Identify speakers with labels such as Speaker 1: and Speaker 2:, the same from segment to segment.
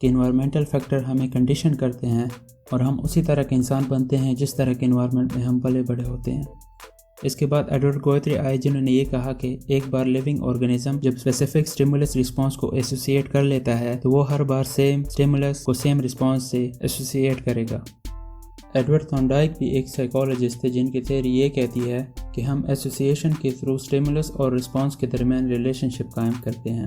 Speaker 1: کہ environmental factor ہمیں condition کرتے ہیں اور ہم اسی طرح کے انسان بنتے ہیں جس طرح کے انوائرمنٹ میں ہم پلے بڑے ہوتے ہیں۔ اس کے بعد ایڈورڈ گویتری آئے جنہوں نے یہ کہا کہ ایک بار لیونگ آرگنزم جب اسپیسیفک سٹیمولس رسپانس کو ایسوسیٹ کر لیتا ہے تو وہ ہر بار سیم سٹیمولس کو سیم رسپانس سے ایسوسیٹ کرے گا۔ ایڈورڈ تھورنڈائک بھی ایک سائیکالوجسٹ تھے جن کی تھیوری یہ کہتی ہے کہ ہم ایسوسیشن کے تھرو سٹیمولس اور رسپانس کے درمیان ریلیشن شپ قائم کرتے ہیں۔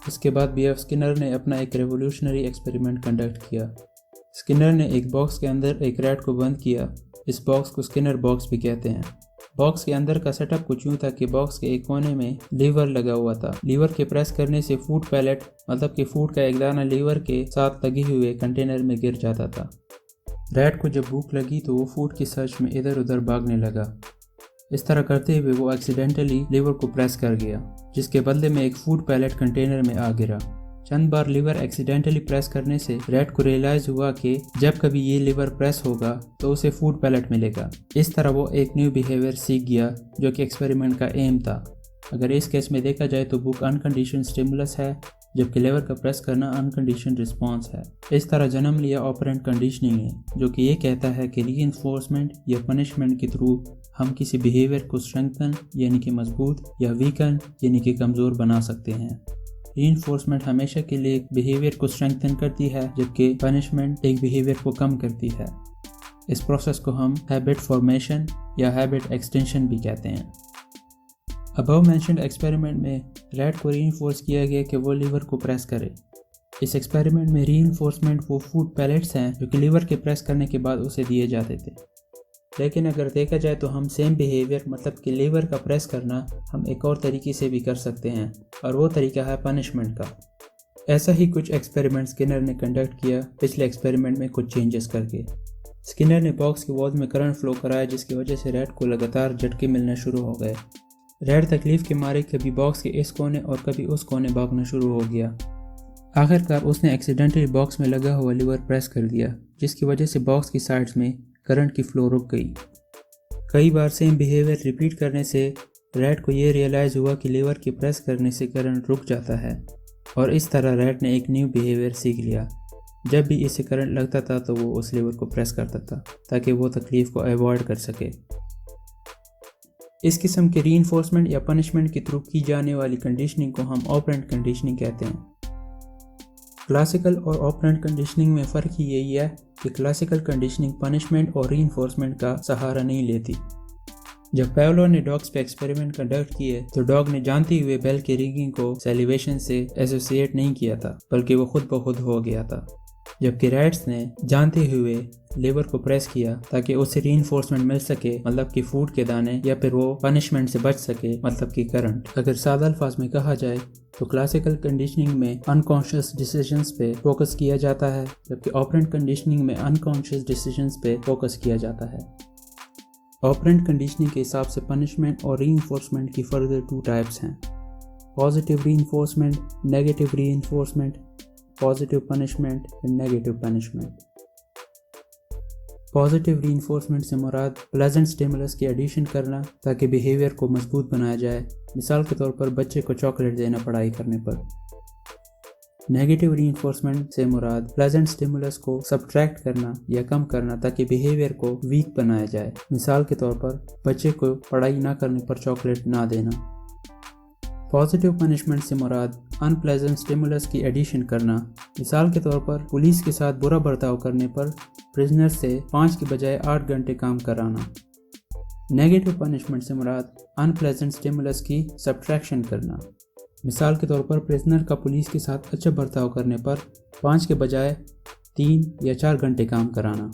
Speaker 1: اس کے بعد بی ایف اسکنر نے اپنا ایک ریولوشنری ایکسپیریمنٹ کنڈکٹ کیا۔ اسکنر نے ایک باکس کے اندر ایک ریٹ کو بند کیا۔ اس باکس کو اسکنر باکس بھی کہتے ہیں۔ باکس کے اندر کا سیٹ اپ کچھ یوں تھا کہ باکس کے ایک کونے میں لیور لگا ہوا تھا۔ لیور کے پریس کرنے سے فوڈ پیلٹ مطلب کہ فوڈ کا ایک دانہ لیور کے ساتھ لگے ہوئے کنٹینر میں گر جاتا تھا۔ ریٹ کو جب بھوک لگی تو وہ فوڈ کی سرچ میں ادھر ادھر بھاگنے لگا۔ اس طرح کرتے ہوئے وہ ایکسیڈنٹلی لیور کو پریس کر گیا، جس کے بدلے میں ایک فوڈ پیلٹ کنٹینر میں آ گرا۔ چند بار لیور ایکسیڈنٹلی پریس کرنے سے ریٹ کو ریئلائز ہوا کہ جب کبھی یہ لیور پریس ہوگا تو اسے فوڈ پیلٹ ملے گا۔ اس طرح وہ ایک نیو بیہیویئر سیکھ گیا جو کہ ایکسپیریمنٹ کا ایم تھا۔ اگر اس کیس میں دیکھا جائے تو بھوک انکنڈیشن سٹیمولس ہے جبکہ لیور کا پریس کرنا انکنڈیشن رسپانس ہے۔ اس طرح جنم لیا آپرینٹ کنڈیشننگ نے، جو کہ یہ کہتا ہے کہ ری انفورسمنٹ یا پنشمنٹ کے تھرو ہم کسی بیہیویئر کو اسٹرینگتھن یعنی کہ مضبوط یا ویکن یعنی کہ کمزور بنا سکتے ہیں۔ ری انفورسمنٹ ہمیشہ کے لیے ایک بیہیویئر کو اسٹرینگتھن کرتی ہے جبکہ پنشمنٹ ایک بیہیویئر کو کم کرتی ہے۔ اس پروسیس کو ہم ہیبٹ فارمیشن یا ہیبٹ ایکسٹینشن بھی کہتے ہیں۔ ابو مینشنڈ ایکسپیریمنٹ میں ریٹ کو ری انفورس کیا گیا کہ وہ لیور کو پریس کرے۔ اس ایکسپیریمنٹ میں ری انفورسمنٹ وہ فوڈ پیلٹس ہیں جو کہ لیور کے پریس کرنے کے بعد اسے دیے جاتے تھے۔ لیکن اگر دیکھا جائے تو ہم سیم بیہیویئر مطلب کہ لیور کا پریس کرنا ہم ایک اور طریقے سے بھی کر سکتے ہیں اور وہ طریقہ ہے پنشمنٹ کا۔ ایسا ہی کچھ ایکسپیریمنٹ اسکنر نے کنڈکٹ کیا پچھلے ایکسپیریمنٹ میں کچھ چینجز کر کے۔ اسکنر نے باکس کی وال میں کرنٹ فلو کرایا جس کی وجہ سے ریٹ کو لگاتار جھٹکے ملنا شروع ہو گئے۔ ریٹ تکلیف کے مارے کبھی باکس کے اس کونے اور کبھی اس کونے بھاگنا شروع ہو گیا۔ آخر کار اس نے ایکسیڈنٹلی باکس میں لگا ہوا لیور پریس کر دیا جس کی وجہ سے باکس کی سائڈز میں کرنٹ کی فلو رک گئی۔ کئی بار سیم بیہیویئر ریپیٹ کرنے سے ریٹ کو یہ ریئلائز ہوا کہ لیور کے پریس کرنے سے کرنٹ رک جاتا ہے اور اس طرح ریٹ نے ایک نیو بیہیویئر سیکھ لیا۔ جب بھی اسے کرنٹ لگتا تھا تو وہ اس لیور کو پریس کرتا تھا تاکہ وہ تکلیف کو ایوائڈ کر سکے۔ اس قسم کے ری انفورسمنٹ یا پنشمنٹ کے تھرو کی جانے والی کنڈیشننگ کو ہم آپرینٹ کنڈیشننگ کہتے ہیں۔ کلاسیکل اور آپرینٹ کنڈیشننگ میں فرق ہی یہی ہے کہ کلاسیکل کنڈیشننگ پنشمنٹ اور ری انفورسمنٹ کا سہارا نہیں لیتی۔ جب پیولو نے ڈاگز پہ ایکسپیریمنٹ کنڈکٹ کیے تو ڈاگ نے جانتے ہوئے بیل کے رنگنگ کو سیلیویشن سے ایسوسیٹ نہیں کیا تھا بلکہ وہ خود بخود ہو گیا تھا، جبکہ ریٹس نے جانتے ہوئے لیور کو پریس کیا تاکہ اسے ری انفورسمنٹ مل سکے مطلب کہ فوڈ کے دانے، یا پھر وہ پنشمنٹ سے بچ سکے مطلب کہ کرنٹ۔ اگر سادہ الفاظ میں کہا جائے تو کلاسیکل کنڈیشننگ میں انکانشیس ڈیسیژنز پہ فوکس کیا جاتا ہے جبکہ آپرینٹ کنڈیشننگ میں انکانشیس ڈیسیژنز پہ فوکس کیا جاتا ہے۔ آپرینٹ کنڈیشننگ کے حساب سے پنشمنٹ اور ری انفورسمنٹ کی فردر 2 ٹائپس ہیں: positive reinforcement, negative reinforcement, positive punishment and negative punishment. Positive reinforcement سے مراد پلیزنٹ سٹیمولس کی ایڈیشن کرنا تاکہ بیہیویئر کو مضبوط بنایا جائے، مثال کے طور پر بچے کو چاکلیٹ دینا پڑھائی کرنے پر۔ نیگیٹو ری انفورسمنٹ سے مراد پلیزنٹ سٹیمولس کو سبٹریکٹ کرنا یا کم کرنا تاکہ بیہیویئر کو ویک بنایا جائے، مثال کے طور پر بچے کو پڑھائی نہ کرنے پر چاکلیٹ نہ دینا۔ پازیٹیو پنشمنٹ سے مراد ان پلیزنٹ سٹیمولس کی ایڈیشن کرنا، مثال کے طور پر پولیس کے ساتھ برا برتاؤ کرنے پر پرزنر سے 5 کے بجائے 8 گھنٹے کام کرانا۔ نیگیٹو پنشمنٹ سے مراد ان پلیزنٹ سٹیمولس کی سبٹریکشن کرنا، مثال کے طور پر پرزنر کا پولیس کے ساتھ اچھا برتاؤ کرنے پر 5 کے بجائے 3 یا 4 گھنٹے کام کرانا۔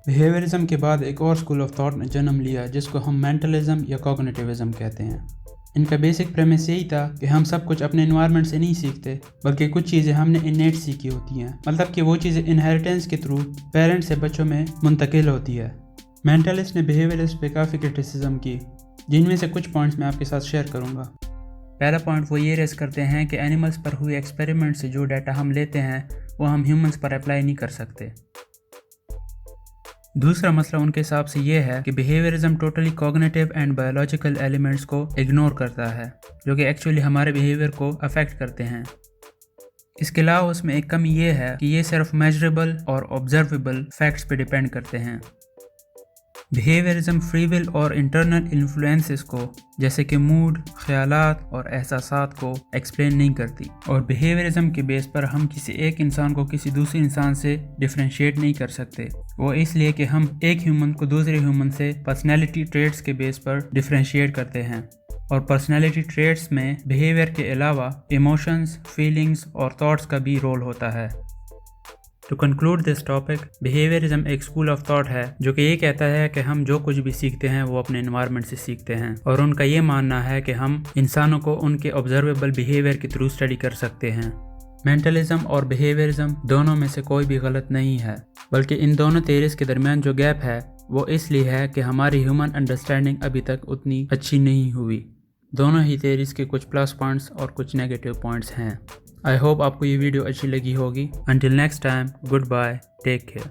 Speaker 1: بیہیویئرزم کے بعد ایک اور اسکول آف تھاٹ نے جنم لیا جس کو ہم مینٹلزم یا کوگنیٹیوزم کہتے ہیں۔ ان کا بیسک پریمس یہی تھا کہ ہم سب کچھ اپنے انوائرمنٹ سے نہیں سیکھتے بلکہ کچھ چیزیں ہم نے انیٹ سیکھی ہوتی ہیں، مطلب کہ وہ چیزیں انہیریٹنس کے تھرو پیرنٹ سے بچوں میں منتقل ہوتی ہے۔ مینٹلسٹ نے بیہیویئرسٹ پہ کافی کرٹیسزم کی، جن میں سے کچھ پوائنٹس میں آپ کے ساتھ شیئر کروں گا۔ پہلا پوائنٹ وہ یہ ریز کرتے ہیں کہ اینیملز پر ہوئے ایکسپیریمنٹ سے جو ڈیٹا ہم لیتے ہیں وہ ہم ہیومنز پر اپلائی نہیں کر سکتے۔ دوسرا مسئلہ ان کے حساب سے یہ ہے کہ behaviourism totally cognitive and biological elements کو اگنور کرتا ہے جو کہ ایکچولی ہمارے بیہیویئر کو افیکٹ کرتے ہیں۔ اس کے علاوہ اس میں ایک کمی یہ ہے کہ یہ صرف میجریبل اور آبزرویبل فیکٹس پہ ڈیپینڈ کرتے ہیں۔ بیہیویئرزم فری ول اور انٹرنل انفلوئنسز کو جیسے کہ موڈ، خیالات اور احساسات کو ایکسپلین نہیں کرتی، اور بیہیویئرزم کے بیس پر ہم کسی ایک انسان کو کسی دوسرے انسان سے ڈیفرینشیٹ نہیں کر سکتے، وہ اس لیے کہ ہم ایک ہیومن کو دوسرے ہیومن سے پرسنالٹی ٹریٹس کے بیس پر ڈیفرینشیٹ کرتے ہیں، اور پرسنالٹی ٹریٹس میں بیہیویئر کے علاوہ ایموشنز، فیلنگز اور تھاٹس کا بھی رول ہوتا ہے۔ To conclude this topic, behaviorism ایک اسکول آف تھاٹ ہے جو کہ یہ کہتا ہے کہ ہم جو کچھ بھی سیکھتے ہیں وہ اپنے انوائرمنٹ سے سیکھتے ہیں، اور ان کا یہ ماننا ہے کہ ہم انسانوں کو ان کے آبزرویبل بیہیویئر کے تھرو اسٹڈی کر سکتے ہیں۔ مینٹلزم اور بیہیویئرزم دونوں میں سے کوئی بھی غلط نہیں ہے، بلکہ ان دونوں تھیریز کے درمیان جو گیپ ہے وہ اس لیے ہے کہ ہماری ہیومن انڈرسٹینڈنگ ابھی تک اتنی اچھی نہیں ہوئی۔ دونوں ہی تھیریز کے کچھ پلس پوائنٹس اور کچھ نیگیٹو پوائنٹس ہیں۔ آئی ہوپ آپ کو یہ ویڈیو اچھی لگی ہوگی۔ Until next time, good bye, take care.